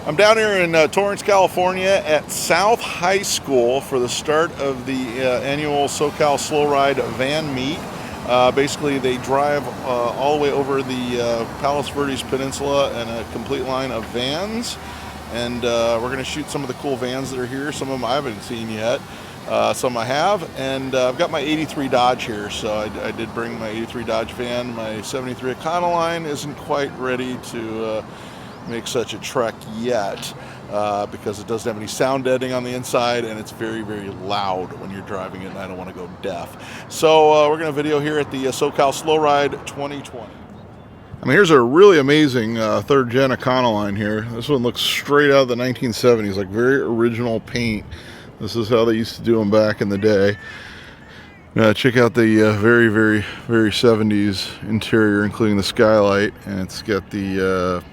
I'm down here in Torrance, California at South High School for the start of the annual SoCal Slow Ride van meet. Basically, they drive all the way over the Palos Verdes Peninsula in a complete line of vans. And we're going to shoot some of the cool vans that are here. Some of them I haven't seen yet. Some I have. And I've got my 83 Dodge here. So I did bring my 83 Dodge van. My 73 Econoline isn't quite ready to make such a trek yet because it doesn't have any sound deadening on the inside, and it's very, very loud when you're driving it, and I don't want to go deaf. So we're going to video here at the SoCal Slow Ride 2020. I mean, here's a really amazing third gen Econoline here. This one looks straight out of the 1970s, like very original paint. This is how they used to do them back in the day. Check out the very, very, very 70s interior, including the skylight, and it's got the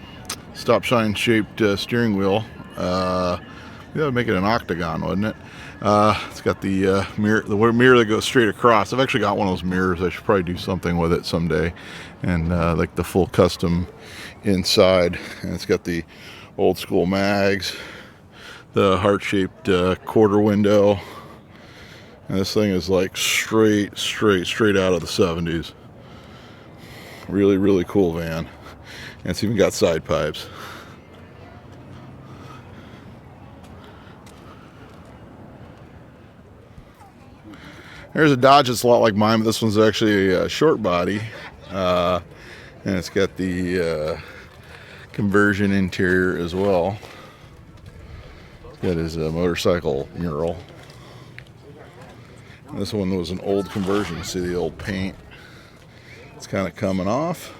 stop sign shaped steering wheel. That would make it an octagon, wouldn't it? It's got the mirror that goes straight across. I've actually got one of those mirrors. I should probably do something with it someday. And like the full custom inside. And it's got the old school mags, the heart shaped quarter window. And this thing is like straight out of the 70s. Really, really cool van. And it's even got side pipes. There's a Dodge that's a lot like mine, but this one's actually a short body. And it's got the conversion interior as well. Got his motorcycle mural. And this one was an old conversion. See the old paint? It's kind of coming off.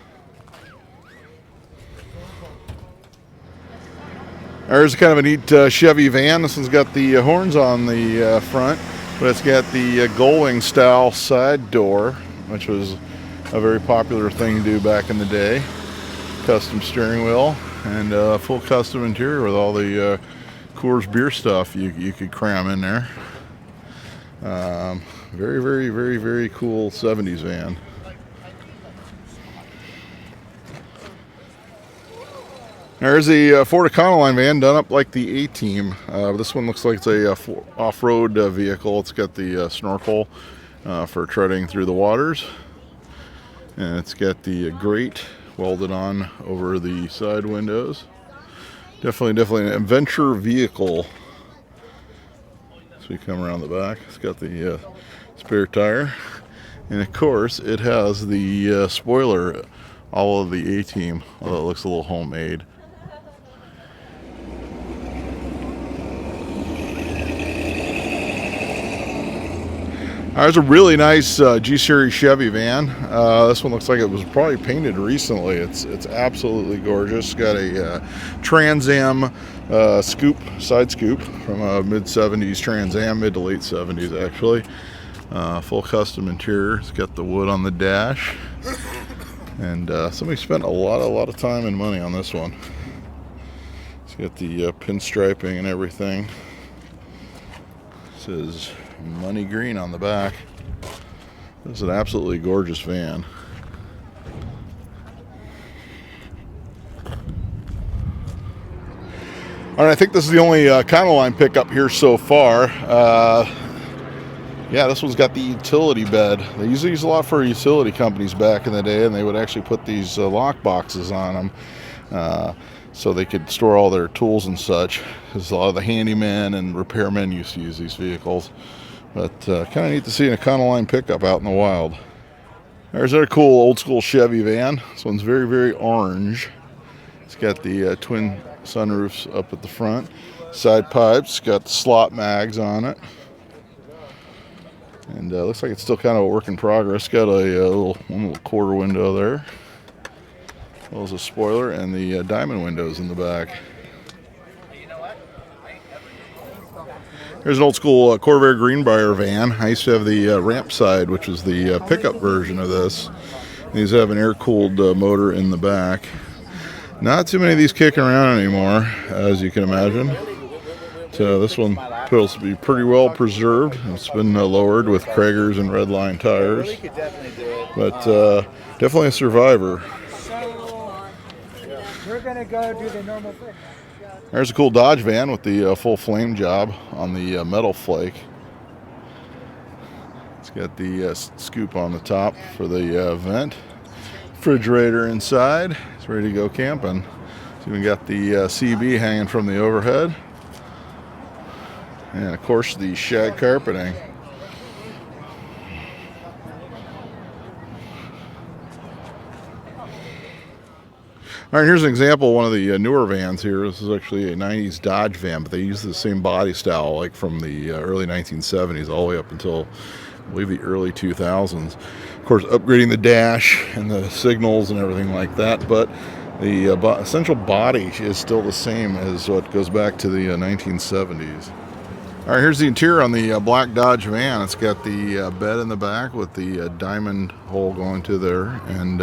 There's kind of a neat Chevy van. This one's got the horns on the front, but it's got the gullwing style side door, which was a very popular thing to do back in the day. Custom steering wheel and full custom interior with all the Coors beer stuff you could cram in there. Very, very, very, very cool 70s van. There's a Ford Econoline van done up like the A-Team. This one looks like it's a off-road vehicle. It's got the snorkel for treading through the waters. And it's got the grate welded on over the side windows. Definitely an adventure vehicle. So we come around the back. It's got the spare tire. And of course, it has the spoiler, all of the A-Team, although it looks a little homemade. There's a really nice G-Series Chevy van. This one looks like it was probably painted recently. It's absolutely gorgeous. Got a Trans Am side scoop from a mid-70s Trans Am, mid to late 70s actually. Full custom interior. It's got the wood on the dash. And somebody spent a lot of time and money on this one. It's got the pinstriping and everything. It says money green on the back. This is an absolutely gorgeous van. All right, I think this is the only Econoline pickup here so far. Yeah, this one's got the utility bed. They used to use a lot for utility companies back in the day, and they would actually put these lock boxes on them so they could store all their tools and such. Because a lot of the handymen and repairmen used to use these vehicles. But kind of neat to see an Econoline pickup out in the wild. There's a cool old school Chevy van. This one's very, very orange. It's got the twin sunroofs up at the front. Side pipes, got the slot mags on it. And looks like it's still kind of a work in progress. Got a one little quarter window there. As well as a spoiler and the diamond windows in the back. Here's an old school Corvair Greenbrier van. I used to have the ramp side, which was the pickup version of this. These have an air-cooled motor in the back. Not too many of these kicking around anymore, as you can imagine. So this one feels to be pretty well preserved. It's been lowered with Kragers and Redline tires. But definitely a survivor. So we're going to go do the normal thing. There's a cool Dodge van with the full flame job on the metal flake. It's got the scoop on the top for the vent. Refrigerator inside. It's ready to go camping. So we got the CB hanging from the overhead. And of course the shag carpeting. All right, here's an example of one of the newer vans here. This is actually a 90s Dodge van, but they use the same body style like from the early 1970s all the way up until, I believe, the early 2000s. Of course, upgrading the dash and the signals and everything like that, but the essential body is still the same as what goes back to the 1970s. All right, here's the interior on the black Dodge van. It's got the bed in the back with the diamond hole going to there, and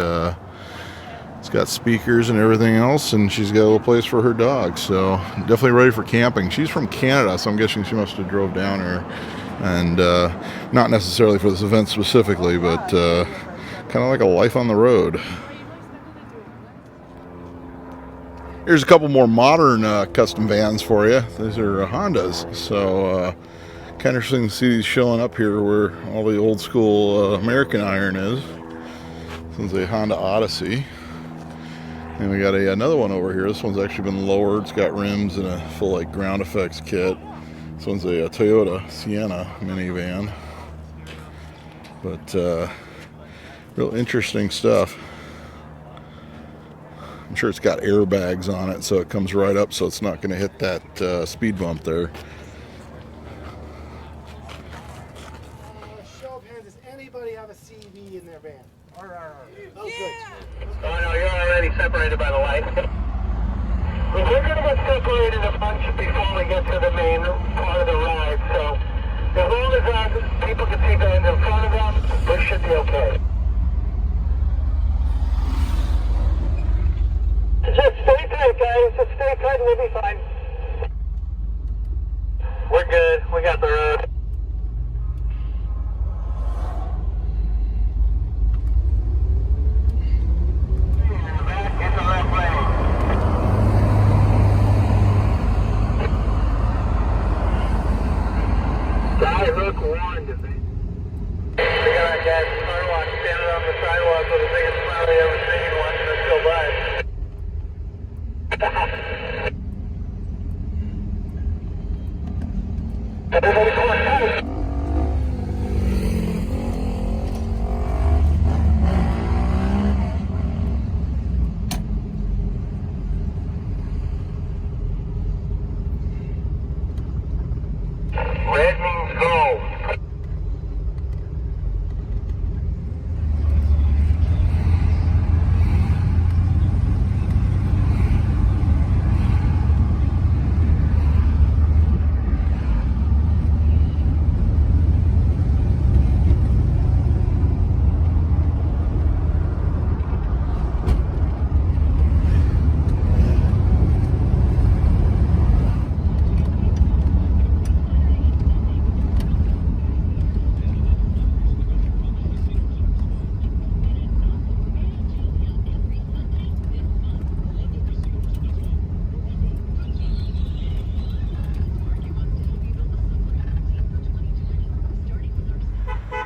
it's got speakers and everything else, and she's got a little place for her dog, so definitely ready for camping. She's from Canada, so I'm guessing she must have drove down here, and not necessarily for this event specifically, but kind of like a life on the road. Here's a couple more modern custom vans for you. These are Hondas, so kind of interesting to see these showing up here where all the old school American iron is. This one's a Honda Odyssey. And we got another one over here. This one's actually been lowered. It's got rims and a full like ground effects kit. This one's a Toyota Sienna minivan. But real interesting stuff. I'm sure it's got airbags on it, so it comes right up, so it's not going to hit that speed bump there. Show of hands, does anybody have a CV in their van? Oh, good. Oh no, you're already separated by the light. We're going to get separated a bunch before we get to the main part of the ride, so as long as people can see the end in front of them, we should be okay. Just stay tight, guys. Just stay tight and we'll be fine. We're good. We got the road. Red means go.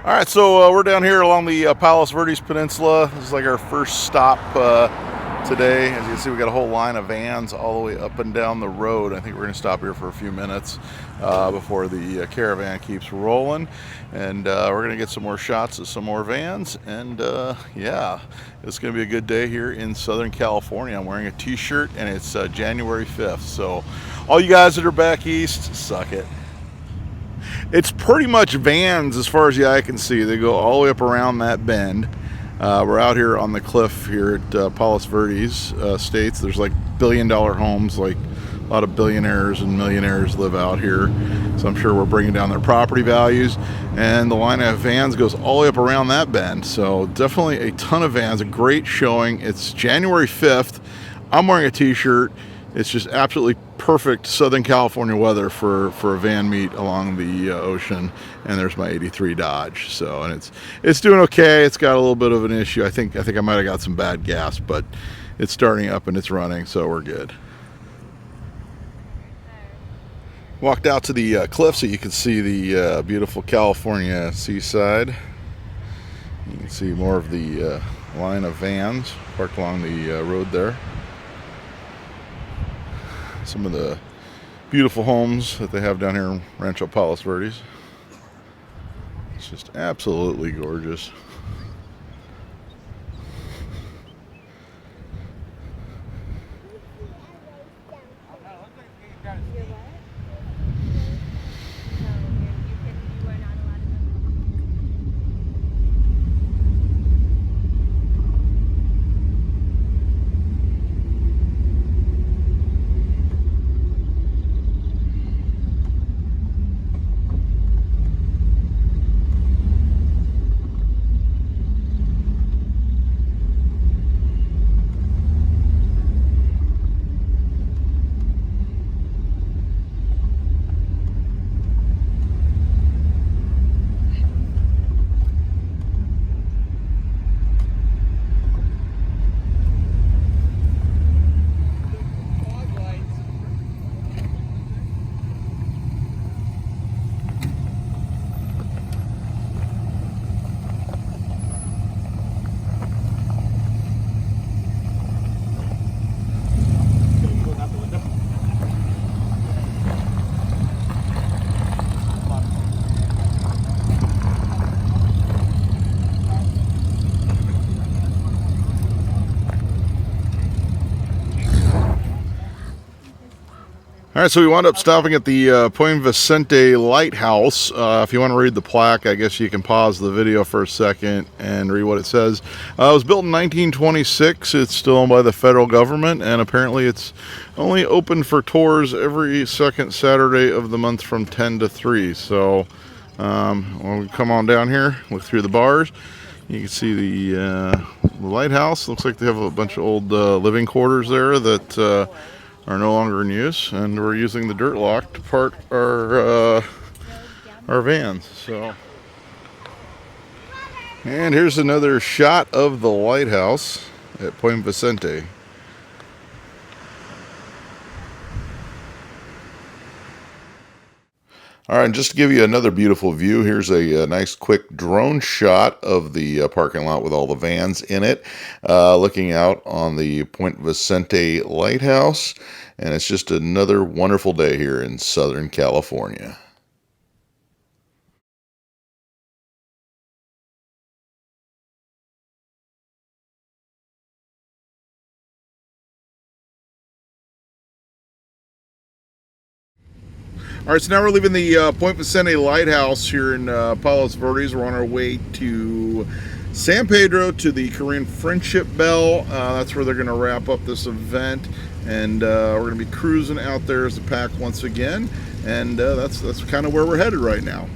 All right, so we're down here along the Palos Verdes Peninsula. This is like our first stop today. As you can see, we got a whole line of vans all the way up and down the road. I think we're going to stop here for a few minutes before the caravan keeps rolling. And we're going to get some more shots of some more vans. And yeah, it's going to be a good day here in Southern California. I'm wearing a t-shirt and it's January 5th. So all you guys that are back east, suck it. It's pretty much vans as far as the eye can see. They go all the way up around that bend. We're out here on the cliff here at Palos Verdes Estates. There's like billion-dollar homes, like a lot of billionaires and millionaires live out here. So I'm sure we're bringing down their property values. And the line of vans goes all the way up around that bend. So definitely a ton of vans, a great showing. It's January 5th. I'm wearing a t-shirt. It's just absolutely perfect Southern California weather for a van meet along the ocean. And there's my 83 Dodge. So, and it's doing okay. It's got a little bit of an issue. I think I might have got some bad gas, but it's starting up and it's running, so we're good. Walked out to the cliff so you can see the beautiful California seaside. You can see more of the line of vans parked along the road there. Some of the beautiful homes that they have down here in Rancho Palos Verdes. It's just absolutely gorgeous. All right, so we wound up stopping at the Point Vicente Lighthouse. If you want to read the plaque, I guess you can pause the video for a second and read what it says. It was built in 1926. It's still owned by the federal government, and apparently it's only open for tours every second Saturday of the month from 10 to 3. So when we come on down here, look through the bars, you can see the lighthouse. Looks like they have a bunch of old living quarters there that are no longer in use, and we're using the dirt lock to park our vans. So, and here's another shot of the lighthouse at Point Vicente. All right, and just to give you another beautiful view, here's a nice quick drone shot of the parking lot with all the vans in it, looking out on the Point Vicente Lighthouse, and it's just another wonderful day here in Southern California. All right, so now we're leaving the Point Vicente Lighthouse here in Palos Verdes. We're on our way to San Pedro to the Korean Friendship Bell. That's where they're going to wrap up this event, and we're going to be cruising out there as a pack once again, and that's kind of where we're headed right now.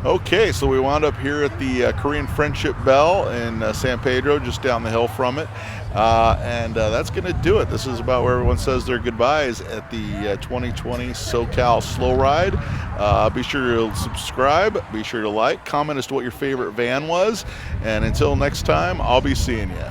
Okay, so we wound up here at the Korean Friendship Bell in San Pedro, just down the hill from it. And that's going to do it. This is about where everyone says their goodbyes at the 2020 SoCal Slow Ride. Be sure to subscribe, be sure to like, comment as to what your favorite van was. And until next time, I'll be seeing you.